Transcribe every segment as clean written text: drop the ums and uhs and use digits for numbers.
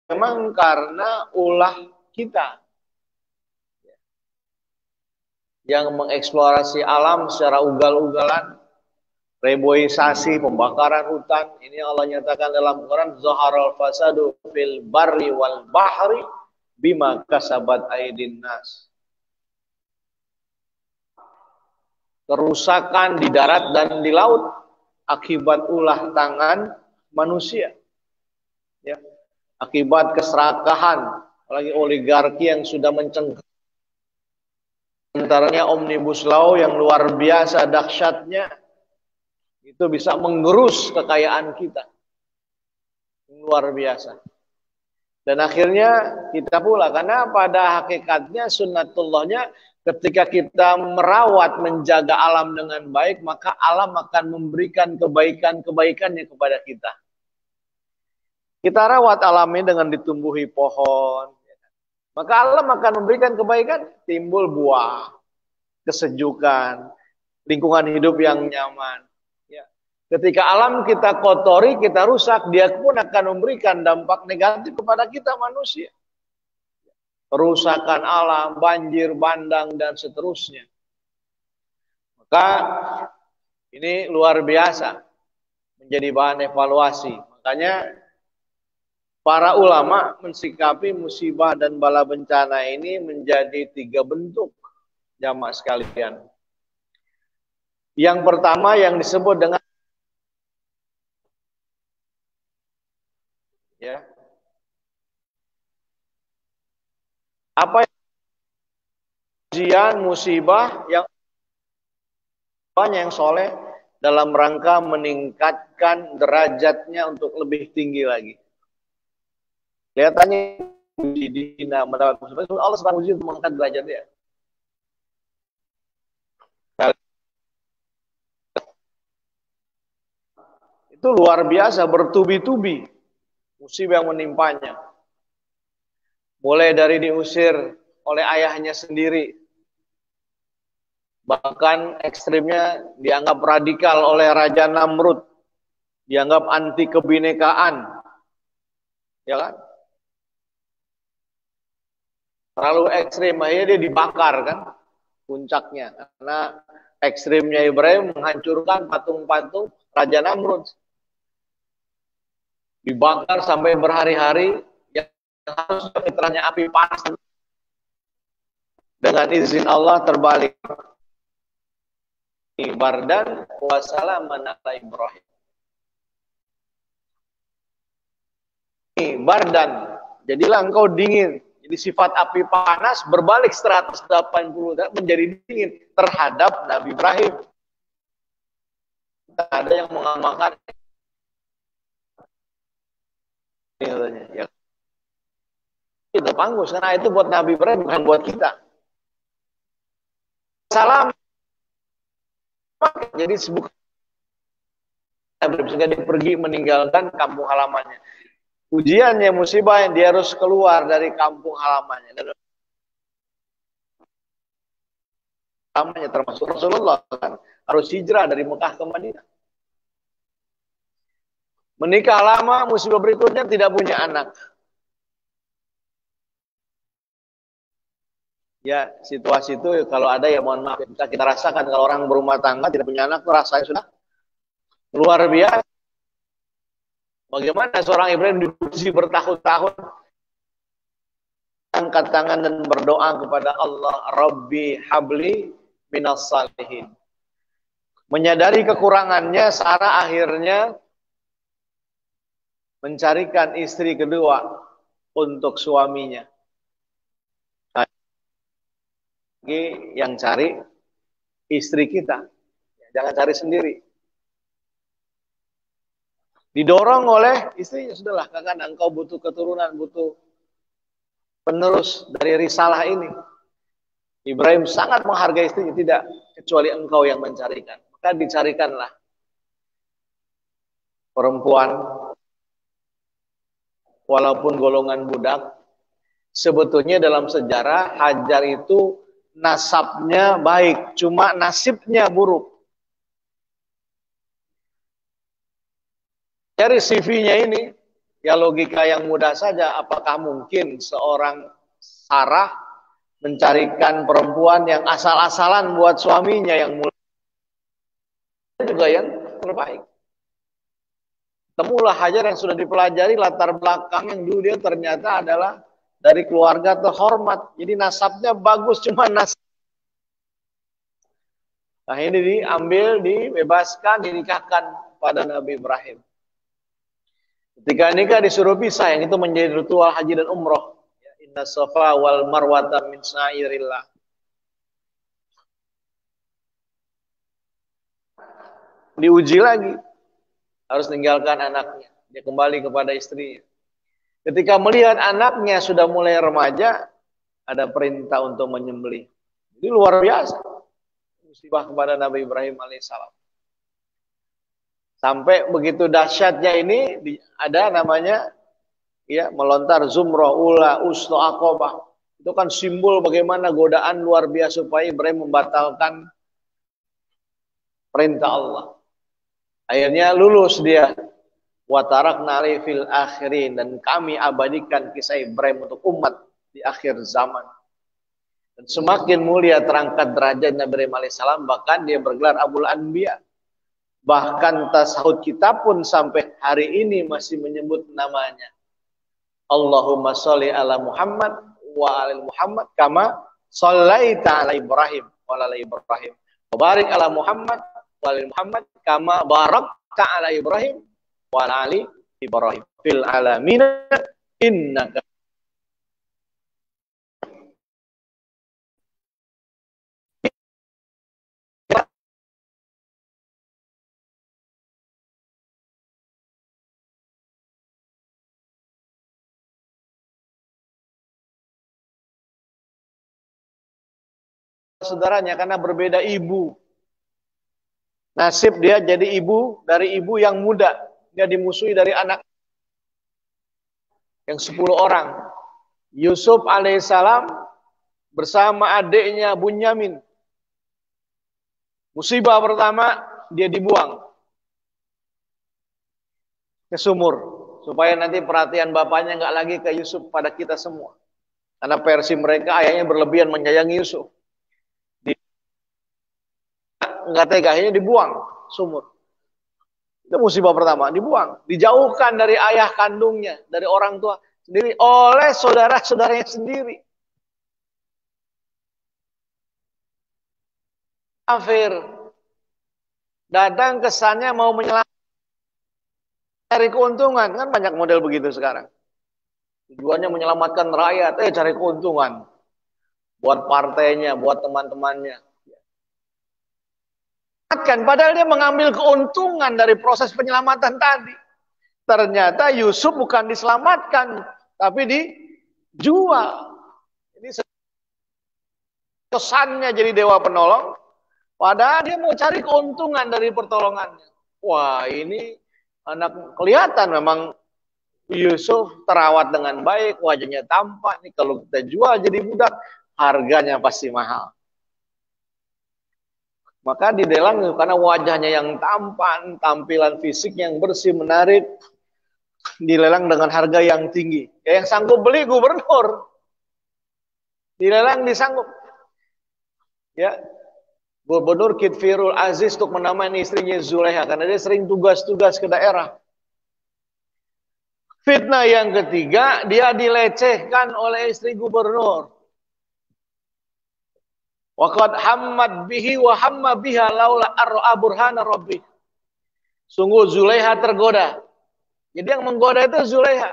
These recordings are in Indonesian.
memang karena ulah kita yang mengeksplorasi alam secara ugal-ugalan, reboisasi, pembakaran hutan. Ini Allah nyatakan dalam Quran, zaharal fasadu fil barri wal bahri bima kasabat aydin nas. Kerusakan di darat dan di laut akibat ulah tangan manusia. Ya. Akibat keserakahan, apalagi oligarki yang sudah mencengkeram. Antaranya Omnibus Law yang luar biasa dahsyatnya, itu bisa menggerus kekayaan kita. Luar biasa. Dan akhirnya kita pula, karena pada hakikatnya sunnatullahnya ketika kita merawat, menjaga alam dengan baik, maka alam akan memberikan kebaikan-kebaikannya kepada kita. Kita rawat alamnya dengan ditumbuhi pohon, maka alam akan memberikan kebaikan, timbul buah, kesejukan, lingkungan hidup yang nyaman. Ya. Ketika alam kita kotori, kita rusak, dia pun akan memberikan dampak negatif kepada kita manusia. Kerusakan alam, banjir, bandang, dan seterusnya. Maka ini luar biasa, menjadi bahan evaluasi. Makanya para ulama mensikapi musibah dan bala bencana ini menjadi 3 bentuk, jamaah sekalian. Yang pertama yang disebut dengan ya, apa ujian musibah yang banyak yang soleh dalam rangka meningkatkan derajatnya untuk lebih tinggi lagi. Kelihatannya dina mendapat musibah, Allah sedang uji untuk mengangkat derajatnya. Itu luar biasa, bertubi-tubi musibah yang menimpanya. Mulai dari diusir oleh ayahnya sendiri, bahkan ekstrimnya dianggap radikal oleh Raja Namrud, dianggap anti kebinekaan, ya kan? Terlalu ekstrim, akhirnya dia dibakar kan, puncaknya. Karena ekstrimnya Ibrahim menghancurkan patung-patung Raja Namrud. Dibakar sampai berhari-hari, yang harusnya fitrahnya api panas. Dengan izin Allah terbalik. Bardan wa salaman ala Ibrahim. Bardan, jadilah engkau dingin. Jadi sifat api panas berbalik 180 derajat menjadi dingin terhadap Nabi Ibrahim. Ada yang mengamalkan ya. Itu panggus, karena itu buat Nabi Ibrahim, bukan buat kita. Salam. Jadi bukan sehingga dia pergi meninggalkan kampung halamannya. Ujiannya, musibah yang dia harus keluar dari kampung halamannya. Halamannya termasuk Rasulullah kan, harus hijrah dari Mekah ke Madinah. Menikah lama, musibah berikutnya tidak punya anak. Ya, situasi itu kalau ada ya mohon maaf, bisa kita rasakan kalau orang berumah tangga tidak punya anak, rasanya sudah luar biasa. Bagaimana seorang Ibrahim diuji bertahun-tahun, angkat tangan dan berdoa kepada Allah, Rabbi habli minas salihin. Menyadari kekurangannya, Sarah akhirnya mencarikan istri kedua untuk suaminya. Yang cari istri kita, jangan cari sendiri. Didorong oleh istrinya, sudahlah kakak, engkau butuh keturunan, butuh penerus dari risalah ini. Ibrahim sangat menghargai istrinya, tidak kecuali engkau yang mencarikan. Maka dicarikanlah perempuan, walaupun golongan budak. Sebetulnya dalam sejarah Hajar itu nasabnya baik, cuma nasibnya buruk. Dari CV-nya ini Ya logika yang mudah saja, apakah mungkin seorang Sarah mencarikan perempuan yang asal-asalan buat suaminya yang mulia juga yang terbaik. Temulah Hajar yang sudah dipelajari latar belakang yang dulu dia ternyata adalah dari keluarga terhormat. Jadi nasabnya bagus, cuma nasab. Nah ini diambil, dibebaskan, dinikahkan pada Nabi Ibrahim. Ketika nikah disuruh pisah, yang itu menjadi ritual haji dan umroh. Inna safa wal marwata min syairillah. Diuji lagi, harus tinggalkan anaknya. Dia kembali kepada istrinya. Ketika melihat anaknya sudah mulai remaja, ada perintah untuk menyembelih. Ini luar biasa. Musibah kepada Nabi Ibrahim alaihissalam. Sampai begitu dahsyatnya ini ada namanya ya melontar zumrah ula usno akobah. Itu kan simbol bagaimana godaan luar biasa supaya Ibrahim membatalkan perintah Allah. Akhirnya lulus dia. Wa tarakna fil akhirin, dan kami abadikan kisah Ibrahim untuk umat di akhir zaman. Dan semakin mulia terangkat derajat Nabi Ibrahim alaihissalam, bahkan dia bergelar Abul Anbiya. Bahkan tasawuf kita pun sampai hari ini masih menyebut namanya. Allahumma sholli ala Muhammad wa ala Muhammad kama shallaita ala Ibrahim wa ala Ibrahim. Wa barik ala Muhammad wa ala Muhammad kama barakta ala Ibrahim wa ala Ibrahim fil alamin innaka. Saudaranya karena berbeda ibu. Nasib dia jadi ibu dari ibu yang muda. Dia dimusuhi dari anak yang 10 orang. Yusuf alaihissalam bersama adiknya Bunyamin. Musibah pertama, dia dibuang ke sumur. Supaya nanti perhatian bapaknya nggak lagi ke Yusuf pada kita semua. Karena versi mereka ayahnya berlebihan menyayangi Yusuf. Nggak tega, akhirnya dibuang sumur. Itu musibah pertama, dibuang. Dijauhkan dari ayah kandungnya, dari orang tua sendiri, oleh saudara-saudaranya sendiri. Kafir. Datang kesannya mau menyelamatkan, cari keuntungan. Kan banyak model begitu sekarang. Tujuannya menyelamatkan rakyat, cari keuntungan. Buat partainya, buat teman-temannya. Padahal dia mengambil keuntungan dari proses penyelamatan tadi. Ternyata Yusuf bukan diselamatkan, tapi dijual. Ini kesannya jadi dewa penolong, padahal dia mau cari keuntungan dari pertolongannya. Wah, ini anak kelihatan memang Yusuf terawat dengan baik, wajahnya tampan. Nih kalau kita jual jadi budak, harganya pasti mahal. Maka dilelang karena wajahnya yang tampan, tampilan fisik yang bersih, menarik, dilelang dengan harga yang tinggi. Yang sanggup beli gubernur. Dilelang disanggup. Ya, Gubernur Kitfirul Aziz untuk menamai istrinya Zulaiha karena dia sering tugas-tugas ke daerah. Fitnah yang ketiga, dia dilecehkan oleh istri gubernur. Waqad hammad bihi wa hamma biha laula ar'a burhana rabbih. Sungguh Zulaiha tergoda. Jadi yang menggoda itu Zulaiha.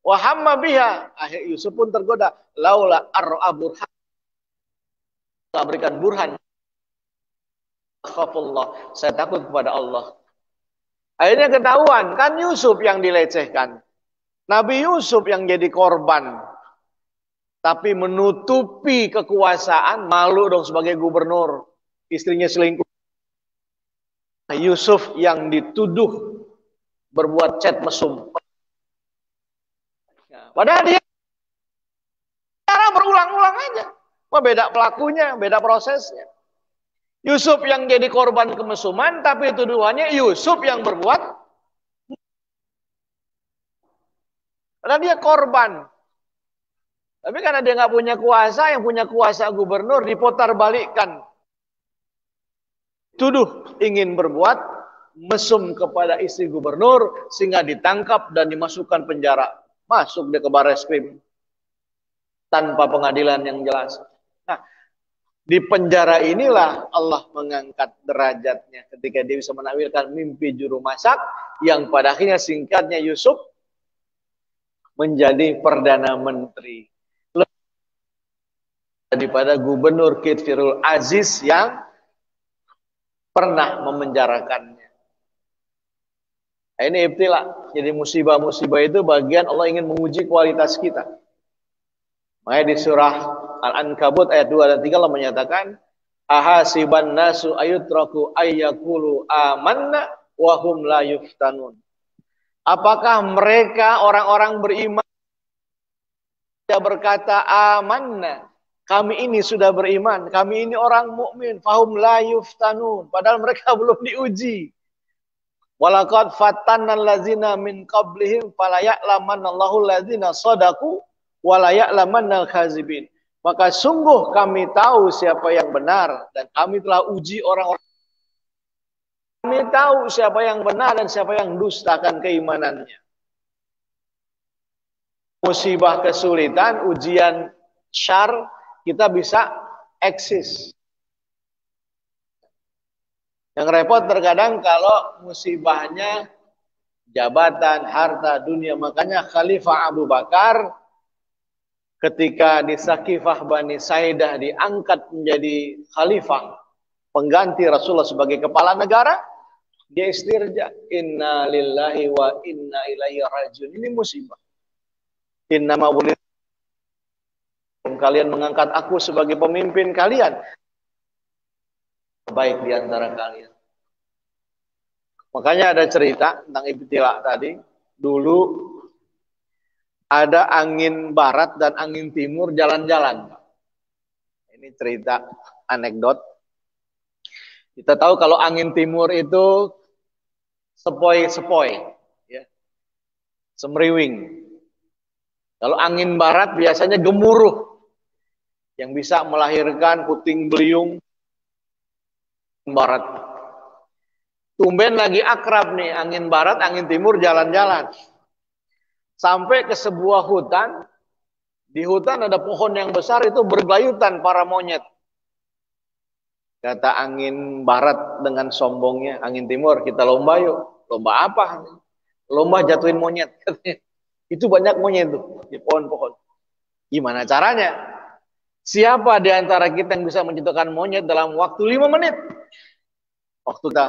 Wa hamma biha. Akhir Yusuf pun tergoda. Laula ar'a burhan. Allah berikan burhan. Khafullah. Saya takut kepada Allah. Akhirnya ketahuan. Kan Yusuf yang dilecehkan. Nabi Yusuf yang jadi korban. Tapi menutupi kekuasaan, malu dong sebagai gubernur. Istrinya selingkuh. Yusuf yang dituduh berbuat chat mesum. Padahal dia cara berulang-ulang aja. Beda pelakunya, beda prosesnya. Yusuf yang jadi korban kemesuman, tapi tuduhannya Yusuf yang berbuat. Padahal dia korban. Tapi karena dia nggak punya kuasa, yang punya kuasa gubernur diputar balikkan. Tuduh ingin berbuat mesum kepada istri gubernur sehingga ditangkap dan dimasukkan penjara. Masuk dia ke Barreskrim tanpa pengadilan yang jelas. Nah, di penjara inilah Allah mengangkat derajatnya ketika dia bisa menakwilkan mimpi juru masak yang pada akhirnya singkatnya Yusuf menjadi perdana menteri daripada gubernur Kitfirul Aziz yang pernah memenjarakannya. Nah, ini ibtila. Jadi musibah-musibah itu bagian Allah ingin menguji kualitas kita. Makanya di surah Al-Ankabut ayat 2 dan 3 Allah menyatakan, ahasiban nasu ayutraku ayyakulu amanna wa hum la yuftanun. Apakah mereka orang-orang beriman berkata amanna, kami ini sudah beriman, kami ini orang mukmin, fahum la yuftanun, padahal mereka belum diuji. Walaqad fatannal ladzina min qablihim fala ya'lamannallahu alladzina shadaqu wa la ya'lamannal kadzibin. Maka sungguh kami tahu siapa yang benar dan kami telah uji orang-orang. Kami tahu siapa yang benar dan siapa yang dustakan keimanannya. Musibah, kesulitan, ujian syar, kita bisa eksis. Yang repot terkadang kalau musibahnya jabatan, harta, dunia. Makanya Khalifah Abu Bakar ketika di Sakifah Bani Saidah diangkat menjadi khalifah, pengganti Rasulullah sebagai kepala negara, dia istirja. Inna lillahi wa inna ilaihi rajiun. Ini musibah. Inna ma kalian mengangkat aku sebagai pemimpin kalian, baik di antara kalian. Makanya ada cerita tentang ibtila tadi. Dulu ada angin barat dan angin timur jalan-jalan. Ini cerita anekdot. Kita tahu kalau angin timur itu sepoi-sepoi, ya, semriwing. Kalau angin barat biasanya gemuruh, yang bisa melahirkan puting beliung barat. Tumben lagi akrab nih, angin barat, angin timur jalan-jalan. Sampai ke sebuah hutan. Di hutan ada pohon yang besar, itu bergelayutan para monyet. Kata angin barat dengan sombongnya, angin timur, kita lomba yuk. Lomba apa? Lomba jatuhin monyet. Itu banyak monyet tuh di pohon-pohon. Gimana caranya? Siapa di antara kita yang bisa menjatuhkan monyet dalam waktu 5 menit? Waktu kita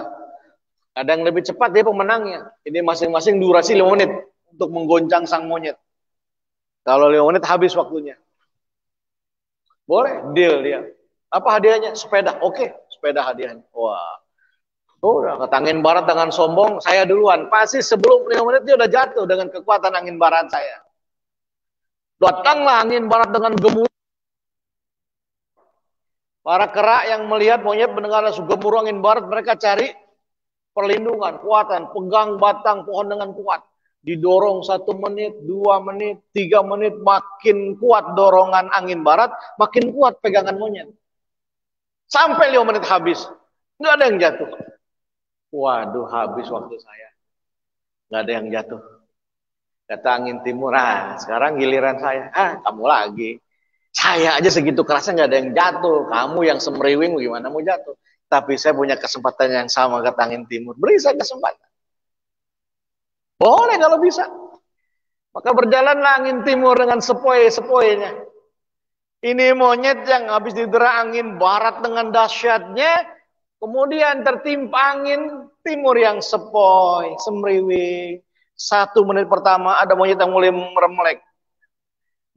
ada yang lebih cepat, dia pemenangnya. Ini masing-masing durasi 5 menit untuk menggoncang sang monyet. Kalau 5 menit habis waktunya. Boleh, deal dia. Apa hadiahnya? Sepeda. Oke, sepeda hadiahnya. Wah. Udah, kata angin barat dengan sombong, saya duluan. Pasti sebelum 5 menit dia udah jatuh dengan kekuatan angin barat saya. Datanglah angin barat dengan gemuruh. Para kera yang melihat monyet mendengar gemuruh angin barat, mereka cari perlindungan, kuatan, pegang batang pohon dengan kuat. Didorong 1 menit, 2 menit, 3 menit, makin kuat dorongan angin barat, makin kuat pegangan monyet. Sampai 5 menit habis, nggak ada yang jatuh. Waduh, habis waktu saya. Nggak ada yang jatuh. Kata angin timur, sekarang giliran saya. Kamu lagi. Saya aja segitu kerasnya nggak ada yang jatuh. Kamu yang semriwing gimana mau jatuh? Tapi saya punya kesempatan yang sama, kata angin timur. Beri saya kesempatan. Boleh kalau bisa. Maka berjalanlah angin timur dengan sepoi-sepoinya. Ini monyet yang habis didera angin barat dengan dahsyatnya, kemudian tertimpa angin timur yang sepoi, semriwing. 1 menit pertama ada monyet yang mulai meremlek.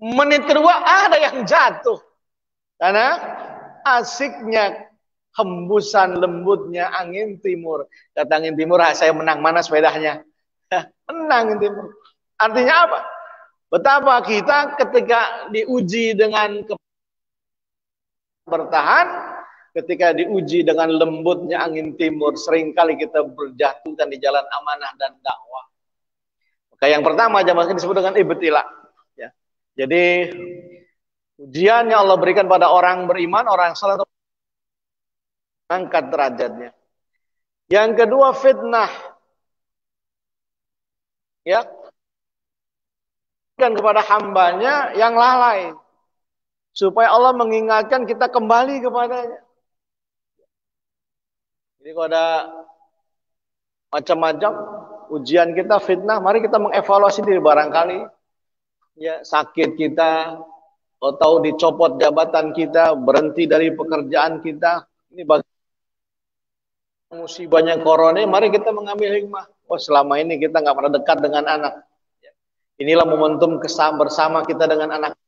Menit kedua ada yang jatuh. Karena asiknya hembusan lembutnya angin timur. Kata angin timur, saya menang, mana sepedanya? Menang angin timur. Artinya apa? Betapa kita ketika diuji dengan bertahan, ketika diuji dengan lembutnya angin timur, seringkali kita berjatuhkan di jalan amanah dan dakwah. Kayak yang pertama jamaah disebut dengan ibtila. Ya. Jadi ujian yang Allah berikan pada orang beriman, orang salat, angkat derajatnya. Yang kedua fitnah. Ya. Dan kepada hambanya yang lalai. Supaya Allah mengingatkan kita kembali kepadanya. Jadi kalau ada macam-macam ujian kita, fitnah, mari kita mengevaluasi diri barangkali. Ya, sakit kita, atau dicopot jabatan kita, berhenti dari pekerjaan kita. Ini bagi musibahnya corona, mari kita mengambil hikmah. Oh, selama ini kita nggak pernah dekat dengan anak. Inilah momentum bersama kita dengan anak.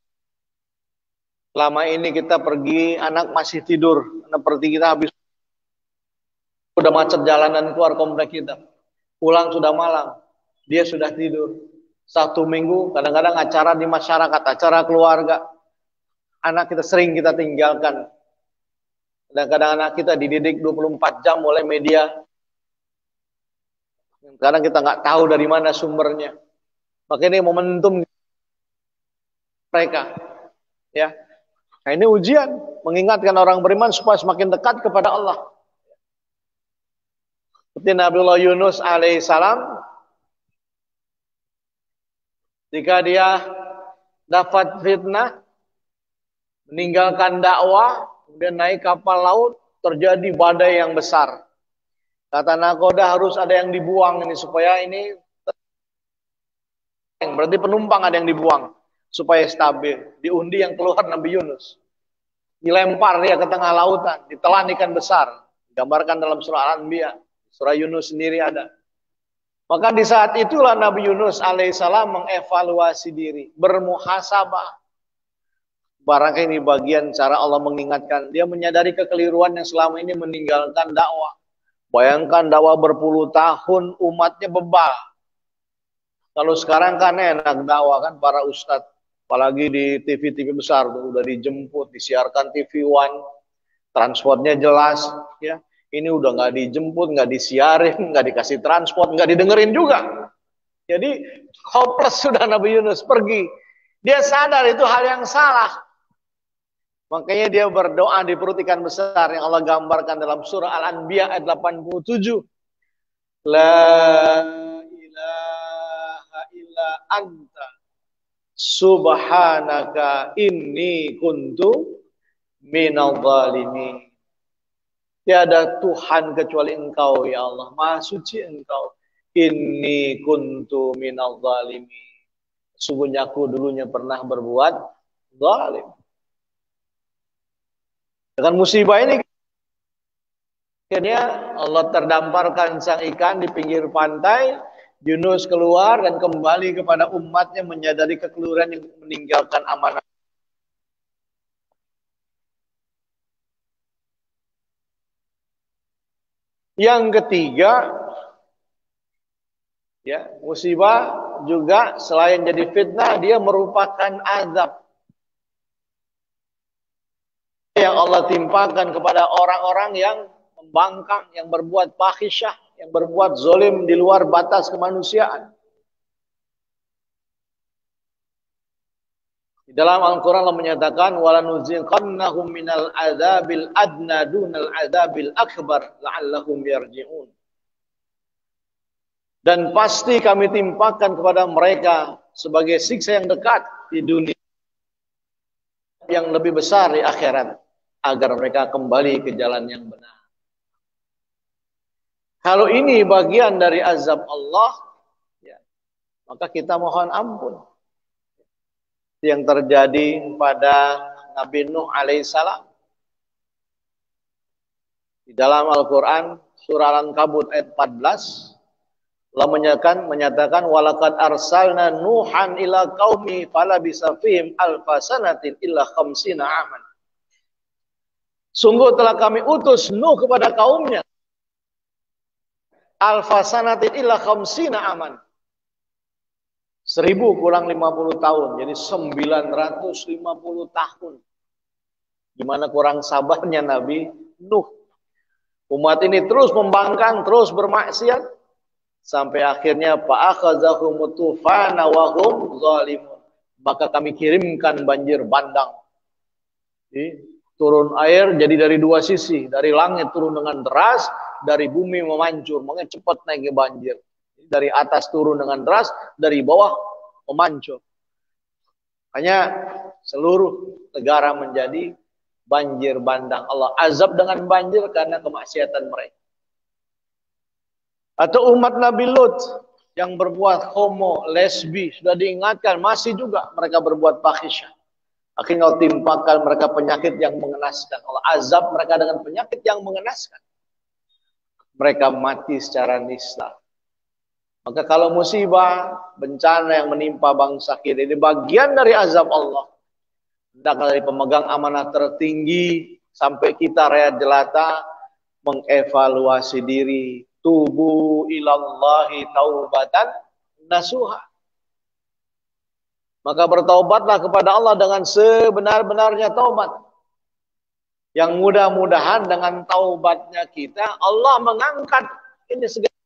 Selama ini kita pergi, anak masih tidur. Seperti kita habis udah macet jalanan keluar komplek kita. Pulang sudah malam, dia sudah tidur. 1 minggu, kadang-kadang acara di masyarakat, acara keluarga. Anak kita sering kita tinggalkan. Kadang-kadang anak kita dididik 24 jam oleh media. Kadang kita nggak tahu dari mana sumbernya. Maka ini momentum mereka. Ya. Nah, ini ujian mengingatkan orang beriman supaya semakin dekat kepada Allah. Seperti Nabiullah Yunus alaihissalam, jika dia dapat fitnah, meninggalkan dakwah, kemudian naik kapal laut, terjadi badai yang besar. Kata nakoda harus ada yang dibuang ini supaya ini, berarti penumpang ada yang dibuang supaya stabil. Diundi yang keluar Nabi Yunus. Dilempar dia ke tengah lautan, ditelan ikan besar. Digambarkan dalam surah Al-Anbiya. Surah Yunus sendiri ada. Maka di saat itulah Nabi Yunus alaihissalam mengevaluasi diri, bermuhasabah. Barangkali ini bagian cara Allah mengingatkan. Dia menyadari kekeliruan yang selama ini meninggalkan dakwah. Bayangkan dakwah berpuluh tahun, umatnya bebal. Kalau sekarang kan enak dakwah kan para ustadz. Apalagi di TV-TV besar tuh udah dijemput, disiarkan TV One, transportnya jelas, ya. Ini udah nggak dijemput, nggak disiarin, nggak dikasih transport, nggak didengerin juga. Jadi hopeless sudah Nabi Yunus pergi. Dia sadar itu hal yang salah. Makanya dia berdoa di perut ikan besar yang Allah gambarkan dalam surah Al-Anbiya ayat 87. La ilaha illa anta subhanaka inni kuntu minal zalimin. Tiada Tuhan kecuali Engkau ya Allah, Maha suci Engkau. Inni kuntu minal zalimin. Sungguhnya aku dulunya pernah berbuat zalim. Dengan musibah ini akhirnya Allah terdamparkan sang ikan di pinggir pantai. Yunus keluar dan kembali kepada umatnya menyadari kekeliruan yang meninggalkan amanah. Yang ketiga, ya, musibah juga selain jadi fitnah, dia merupakan azab yang Allah timpakan kepada orang-orang yang membangkang, yang berbuat fahisyah, yang berbuat zolim di luar batas kemanusiaan. Di dalam Al-Quran Allah menyatakan walanuziqannahum minal adzabil adna dunal adzabil akbar la'allahum yarji'un. Dan pasti kami timpakan kepada mereka sebagai siksa yang dekat di dunia, yang lebih besar di akhirat, agar mereka kembali ke jalan yang benar. Kalau ini bagian dari azab Allah, ya, maka kita mohon ampun. Yang terjadi pada Nabi Nuh alaihissalam. Di dalam Al-Quran, surah Al-Ankabut ayat 14, Allah menyatakan walaqad arsalna Nuhan ila qaumi falabisa fihim alfa sanatin illa khamsina aman. Sungguh telah kami utus Nuh kepada kaumnya. Alfa sanatin illa khamsina aman. 1000 kurang 50 tahun. Jadi 950 tahun. Gimana kurang sabarnya Nabi Nuh. Umat ini terus membangkang, terus bermaksiat. Sampai akhirnya fa'akhazahumut tufana wa hum zalimun. Maka kami kirimkan banjir bandang. Jadi, turun air jadi dari dua sisi, dari langit turun dengan deras, dari bumi memancur, makanya cepat naiknya banjir. Dari atas turun dengan deras, dari bawah memancur. Hanya seluruh negara menjadi banjir bandang. Allah azab dengan banjir karena kemaksiatan mereka. Atau umat Nabi Lut yang berbuat homo, lesbi, sudah diingatkan, masih juga mereka berbuat fahisyah. Akhirnya Allah timpakan mereka penyakit yang mengenaskan. Allah azab mereka dengan penyakit yang mengenaskan. Mereka mati secara nista. Maka kalau musibah, bencana yang menimpa bangsa kita, ini bagian dari azab Allah. Hendaklah dari pemegang amanah tertinggi sampai kita rakyat jelata mengevaluasi diri. Tubu ilallahi taubatan nasuha. Maka bertaubatlah kepada Allah dengan sebenar-benarnya taubat. Yang mudah-mudahan dengan taubatnya kita, Allah mengangkat ini segala.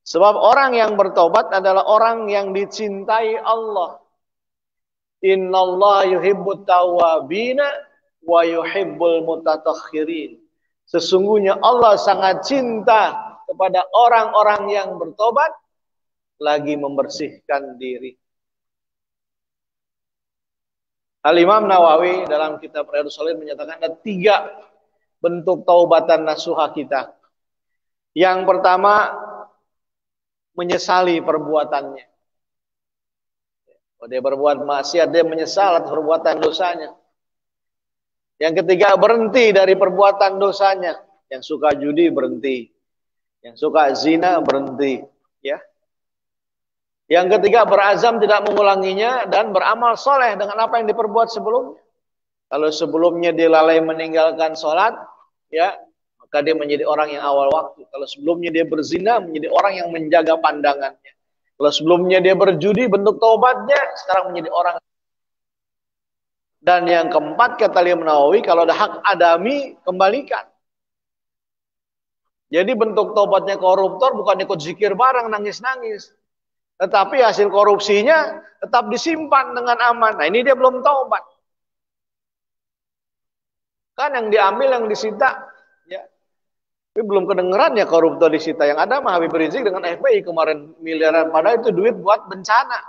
Sebab orang yang bertaubat adalah orang yang dicintai Allah. Innallaha yuhibbut tawwabina wa yuhibbul mutatahhirin. Sesungguhnya Allah sangat cinta kepada orang-orang yang bertobat lagi membersihkan diri. Al-Imam Nawawi dalam kitab Riyadhus Shalihin menyatakan ada 3 bentuk taubatan nasuha kita. Yang pertama, menyesali perbuatannya. Kalau dia berbuat maksiat, dia menyesal atas perbuatan dosanya. Yang ketiga, berhenti dari perbuatan dosanya. Yang suka judi berhenti, yang suka zina berhenti, ya. Yang ketiga, berazam tidak mengulanginya dan beramal soleh dengan apa yang diperbuat sebelumnya. Kalau sebelumnya dia lalai meninggalkan sholat, ya, maka dia menjadi orang yang awal waktu. Kalau sebelumnya dia berzina, menjadi orang yang menjaga pandangannya. Kalau sebelumnya dia berjudi, bentuk taubatnya sekarang menjadi orang. Dan yang keempat, kata Imam Nawawi, kalau ada hak adami, kembalikan. Jadi bentuk taubatnya koruptor bukan ikut zikir bareng, nangis-nangis. Tetapi hasil korupsinya tetap disimpan dengan aman. Nah, ini dia belum taubat. Kan yang diambil, yang disita, ya. Tapi belum kedengeran ya koruptor disita. Yang ada mah Habib Rizik dengan FPI kemarin miliaran. Padahal itu duit buat bencana.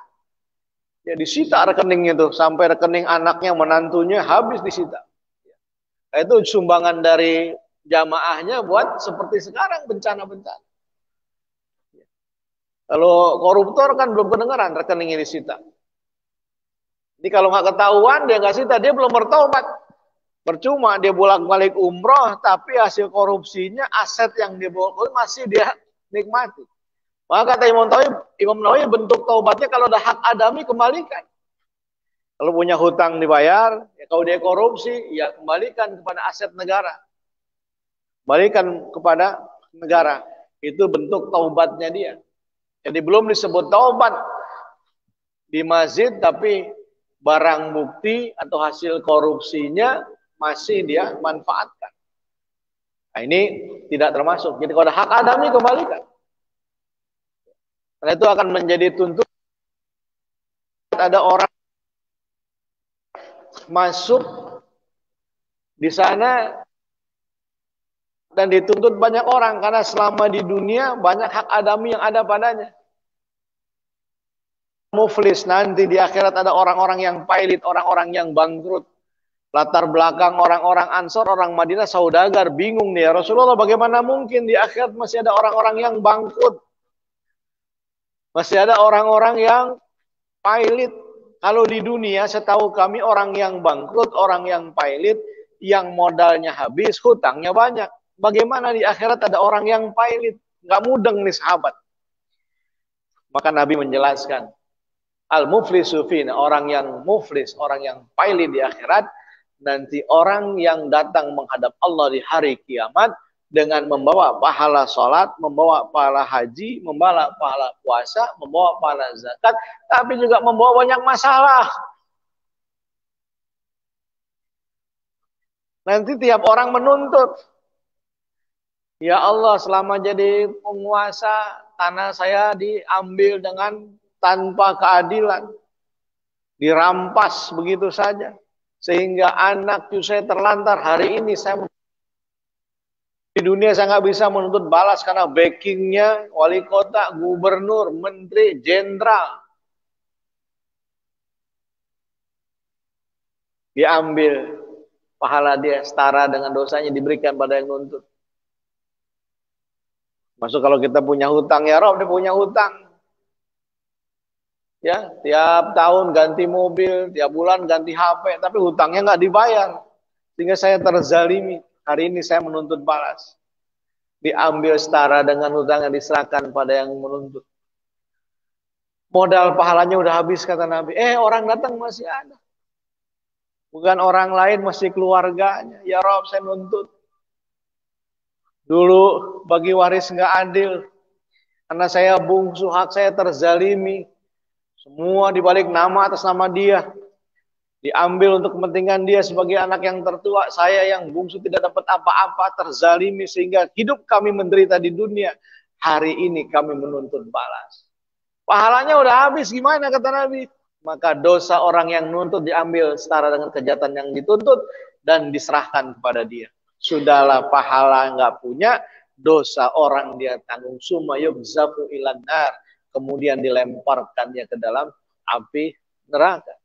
Ya disita rekeningnya tuh. Sampai rekening anaknya, menantunya habis disita. Nah, itu sumbangan dari jamaahnya buat seperti sekarang bencana-bencana. Kalau koruptor kan belum kedengeran rekeningnya disita. Jadi kalau nggak ketahuan dia nggak sita, dia belum bertobat. Percuma dia bolak-balik umroh, tapi hasil korupsinya, aset yang dia bawa masih dia nikmati. Maka kata Imam Nawawi bentuk taubatnya kalau ada hak adami kembalikan. Kalau punya hutang dibayar, ya kalau dia korupsi, ya kembalikan kepada aset negara. Kembalikan kepada negara. Itu bentuk taubatnya dia. Jadi belum disebut taubat di masjid, tapi barang bukti atau hasil korupsinya masih dia manfaatkan. Nah, ini tidak termasuk. Jadi kalau ada hak adami kembalikan. Karena itu akan menjadi tuntutan. Ada orang masuk di sana dan dituntut banyak orang karena selama di dunia banyak hak adami yang ada padanya. Muflis, nanti di akhirat ada orang-orang yang pailit, orang-orang yang bangkrut. Latar belakang orang-orang Ansor, orang Madinah, saudagar, bingung nih ya Rasulullah, bagaimana mungkin di akhirat masih ada orang-orang yang bangkrut, masih ada orang-orang yang pailit. Kalau di dunia setahu kami orang yang bangkrut, orang yang pailit, yang modalnya habis, hutangnya banyak. Bagaimana di akhirat ada orang yang pailit? Nggak mudeng nih sahabat. Maka Nabi menjelaskan, al-muflisu fina, orang yang muflis, orang yang pailit di akhirat, nanti orang yang datang menghadap Allah di hari kiamat dengan membawa pahala sholat, membawa pahala haji, membawa pahala puasa, membawa pahala zakat, tapi juga membawa banyak masalah. Nanti tiap orang menuntut. Ya Allah, selama jadi penguasa, tanah saya diambil dengan tanpa keadilan. Dirampas begitu saja. Sehingga anak cucu saya terlantar. Hari ini saya di dunia saya nggak bisa menuntut balas karena backingnya wali kota, gubernur, menteri, jenderal. Diambil pahala dia setara dengan dosanya diberikan pada yang nuntut. Masuk kalau kita punya hutang, ya Rob, dia punya hutang. Ya, tiap tahun ganti mobil, tiap bulan ganti HP, tapi hutangnya nggak dibayar. Sehingga saya terzalimi. Hari ini saya menuntut balas. Diambil setara dengan hutang yang diserahkan pada yang menuntut. Modal pahalanya udah habis kata Nabi. Orang datang masih ada. Bukan orang lain, masih keluarganya. Ya Rob, saya nuntut. Dulu bagi waris nggak adil. Karena saya bungsu, hak saya terzalimi. Semua dibalik nama atas nama dia. Diambil untuk kepentingan dia sebagai anak yang tertua. Saya yang bungsu tidak dapat apa-apa, terzalimi sehingga hidup kami menderita di dunia. Hari ini kami menuntut balas. Pahalanya udah habis, gimana kata Nabi? Maka dosa orang yang nuntut diambil setara dengan kejahatan yang dituntut dan diserahkan kepada dia. Sudahlah pahala nggak punya, dosa orang dia tanggung, summa yugzafu ilan nar, kemudian dilemparkannya ke dalam api neraka.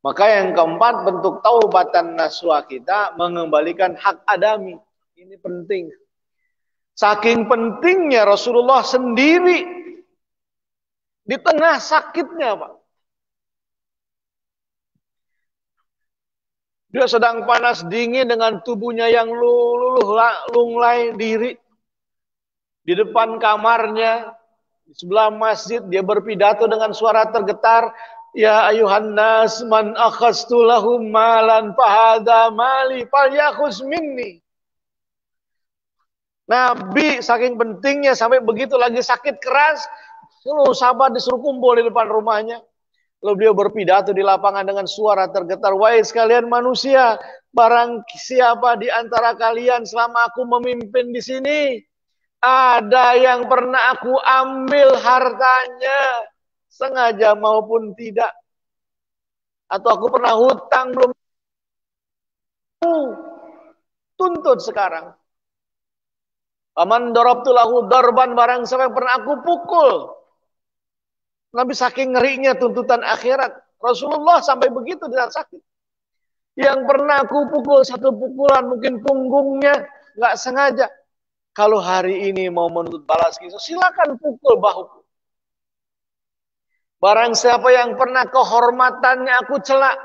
Maka yang keempat, bentuk taubatan nasuha kita mengembalikan hak adami. Ini penting. Saking pentingnya Rasulullah sendiri di tengah sakitnya, Pak. Dia sedang panas dingin dengan tubuhnya yang luluh lunglai diri. Di depan kamarnya, di sebelah masjid, dia berpidato dengan suara tergetar. Ya ayuhan nas man akhastu lahum malan fahada mali falyakhuz minni. Nabi saking pentingnya sampai begitu lagi sakit keras, seluruh sahabat disuruh kumpul di depan rumahnya. Lalu beliau berpidato di lapangan dengan suara tergetar, wahai sekalian manusia, barang siapa di antara kalian selama aku memimpin di sini, ada yang pernah aku ambil hartanya, sengaja maupun tidak, atau aku pernah hutang belum tuntut sekarang. Aman darabtu lahu darban, barang siapa yang pernah aku pukul. Nabi saking ngerinya tuntutan akhirat. Rasulullah sampai begitu dia sakit. Yang pernah aku pukul satu pukulan, mungkin punggungnya, nggak sengaja. Kalau hari ini mau menuntut balas kisah, silakan pukul bahuku. Barang siapa yang pernah kehormatannya aku celak,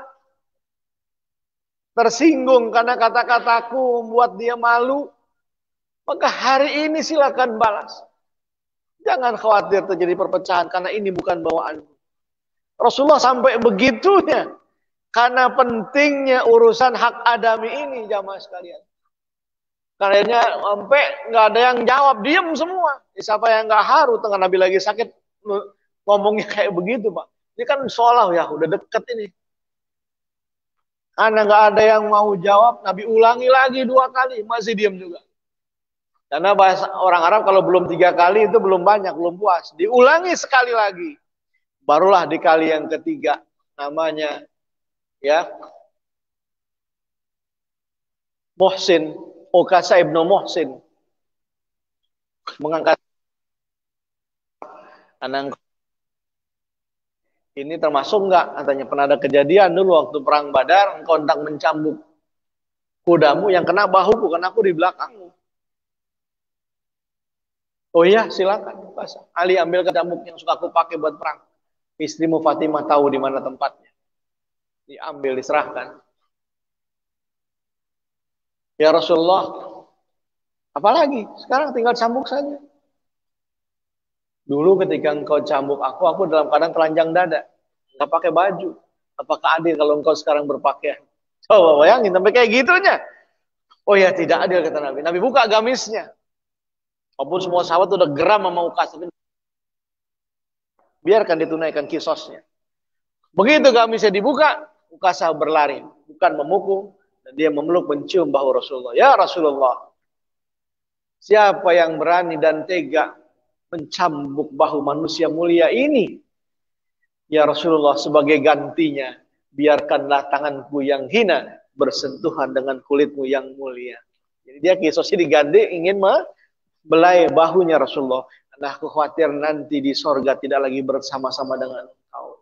tersinggung karena kata-kataku membuat dia malu, maka hari ini silakan balas. Jangan khawatir terjadi perpecahan karena ini bukan bawaanmu. Rasulullah sampai begitunya karena pentingnya urusan hak adami ini, jamaah sekalian. Karena sampai nggak ada yang jawab, diam semua. Siapa yang nggak haru tengah Nabi lagi sakit ngomongnya kayak begitu, Pak. Ini kan sholat ya, udah deket ini. Karena nggak ada yang mau jawab, Nabi ulangi lagi 2 kali, masih diam juga. Karena bahasa orang Arab kalau belum 3 kali itu belum banyak, belum puas. Diulangi sekali lagi. Barulah di kali yang ketiga. Namanya ya Muhsin, Ukasha ibnu Muhsin. Mengangkat anak. Ini termasuk enggak? Katanya pernah ada kejadian dulu waktu perang Badar, engkau hendak mencambuk kudamu yang kena bahuku, karena aku di belakangmu. Oh iya, silakan. Ali ambil cambuk yang suka aku pakai buat perang. Istrimu Fatimah tahu di mana tempatnya. Diambil, diserahkan. Ya Rasulullah, apalagi? Sekarang tinggal cambuk saja. Dulu ketika engkau cambuk aku dalam keadaan telanjang dada. Nggak pakai baju. Apakah adil kalau engkau sekarang berpakaian? Coba bayangin, sampai kayak gitunya. Oh ya, tidak adil kata Nabi. Nabi buka gamisnya. Walaupun semua sahabat udah geram sama Ukasha. Biarkan ditunaikan kisosnya. Begitu gamisnya dibuka, Ukasha berlari. Bukan memukul. Dan dia memeluk, mencium bahu Rasulullah. Ya Rasulullah. Siapa yang berani dan tega mencambuk bahu manusia mulia ini? Ya Rasulullah, sebagai gantinya, biarkanlah tanganku yang hina bersentuhan dengan kulitmu yang mulia. Jadi dia kisosnya diganti ingin membelai bahunya Rasulullah. Nah, aku khawatir nanti di sorga tidak lagi bersama-sama dengan engkau.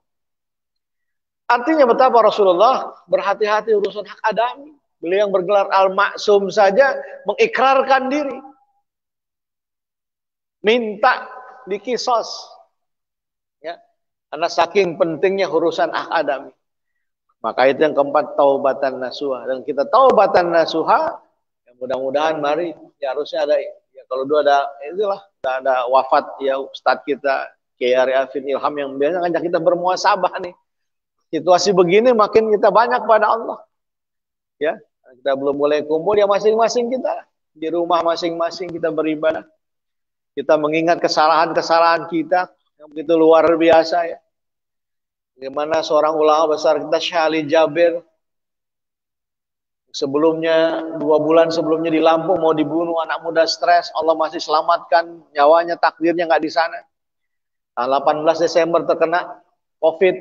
Artinya betapa Rasulullah berhati-hati urusan hak adami. Beliau yang bergelar Al-Maksum saja mengikrarkan diri. Minta dikisos. Ya. Karena saking pentingnya urusan hak adami. Maka itu yang keempat, taubatan nasuha. Dan kita taubatan nasuha, ya mudah-mudahan mari, ya harusnya ada, ya kalau dulu ada, itulah, ada wafat ya Ustadz kita, Kiai Arifin Ilham yang biasa ngajak kita bermuasabah nih. Situasi begini makin kita banyak pada Allah. Ya, kita belum boleh kumpul ya masing-masing kita. Di rumah masing-masing kita beribadah. Kita mengingat kesalahan-kesalahan kita yang begitu luar biasa ya. Bagaimana seorang ulama besar kita Syekh Ali Jabir sebelumnya 2 bulan sebelumnya di Lampung mau dibunuh, anak muda stres, Allah masih selamatkan nyawanya, takdirnya nggak di sana. 18 Desember terkena COVID,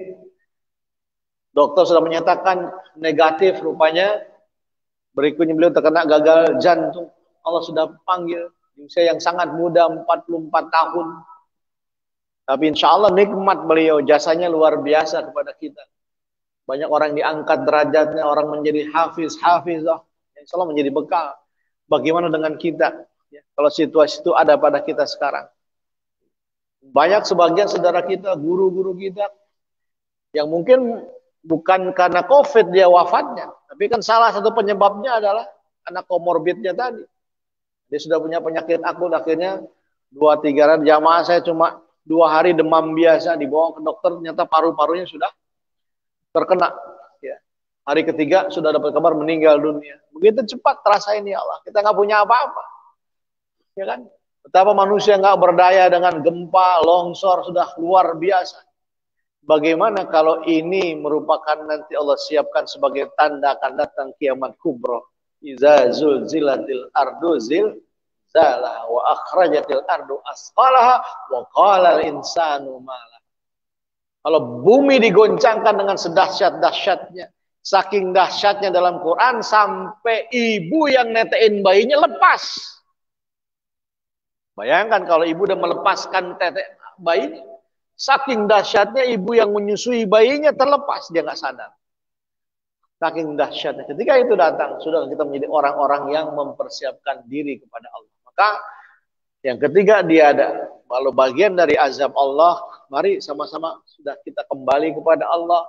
dokter sudah menyatakan negatif rupanya. Berikutnya beliau terkena gagal jantung. Allah sudah panggil di usia yang sangat muda, 44 tahun. Tapi insya Allah nikmat beliau, jasanya luar biasa kepada kita. Banyak orang diangkat derajatnya, orang menjadi hafizah, insya Allah menjadi bekal. Bagaimana dengan kita? Ya, kalau situasi itu ada pada kita sekarang. Banyak sebagian saudara kita, guru-guru kita, yang mungkin bukan karena COVID dia wafatnya, tapi kan salah satu penyebabnya adalah karena komorbidnya tadi. Dia sudah punya penyakit akut, akhirnya 2-3 hari jamaah saya cuma 2 hari demam biasa, dibawa ke dokter, ternyata paru-parunya sudah terkena. Ya. Hari ketiga sudah dapat kabar meninggal dunia. Begitu cepat terasa ini Allah. Kita nggak punya apa-apa, ya kan? Betapa manusia nggak berdaya dengan gempa, longsor sudah luar biasa. Bagaimana kalau ini merupakan nanti Allah siapkan sebagai tanda akan datang kiamat kubro? Iza zulzilatil ardu zilzalaha wa akhrajatil ardu asqalaha wa qala al-insanu mala. Kalau bumi digoncangkan dengan sedahsyat-dahsyatnya, saking dahsyatnya dalam Quran sampai ibu yang netein bayinya lepas. Bayangkan kalau ibu udah melepaskan tetek bayinya, saking dahsyatnya ibu yang menyusui bayinya terlepas, dia nggak sadar. Saking dahsyatnya. Ketika itu datang, sudah kita menjadi orang-orang yang mempersiapkan diri kepada Allah. Maka yang ketiga dia ada. Kalau bagian dari azab Allah, mari sama-sama sudah kita kembali kepada Allah,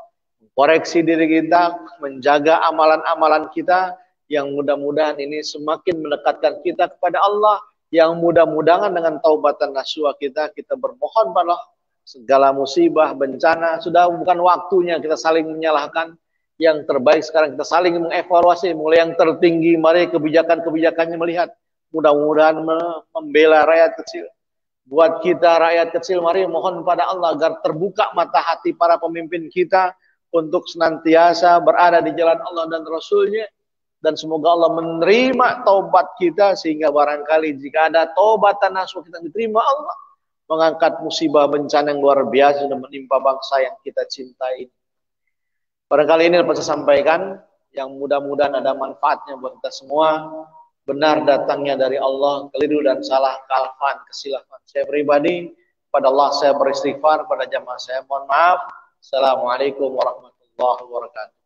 koreksi diri kita, menjaga amalan-amalan kita, yang mudah-mudahan ini semakin mendekatkan kita kepada Allah, yang mudah-mudahan dengan taubatan nasuha kita bermohon pada Allah, segala musibah, bencana, sudah bukan waktunya kita saling menyalahkan. Yang terbaik sekarang kita saling mengevaluasi, mulai yang tertinggi, mari kebijakan-kebijakannya melihat. Mudah-mudahan membela rakyat kecil. Buat kita rakyat kecil, mari mohon pada Allah agar terbuka mata hati para pemimpin kita untuk senantiasa berada di jalan Allah dan Rasulnya. Dan semoga Allah menerima taubat kita, sehingga barangkali jika ada taubatan nasuh kita diterima Allah, mengangkat musibah bencana yang luar biasa dan menimpa bangsa yang kita cintai. Barangkali ini dapat saya sampaikan, yang mudah-mudahan ada manfaatnya buat kita semua. Benar datangnya dari Allah, keliru dan salah, kealfaan, kesilapan saya pribadi, pada Allah saya beristighfar, pada jamaah saya mohon maaf. Assalamualaikum warahmatullahi wabarakatuh.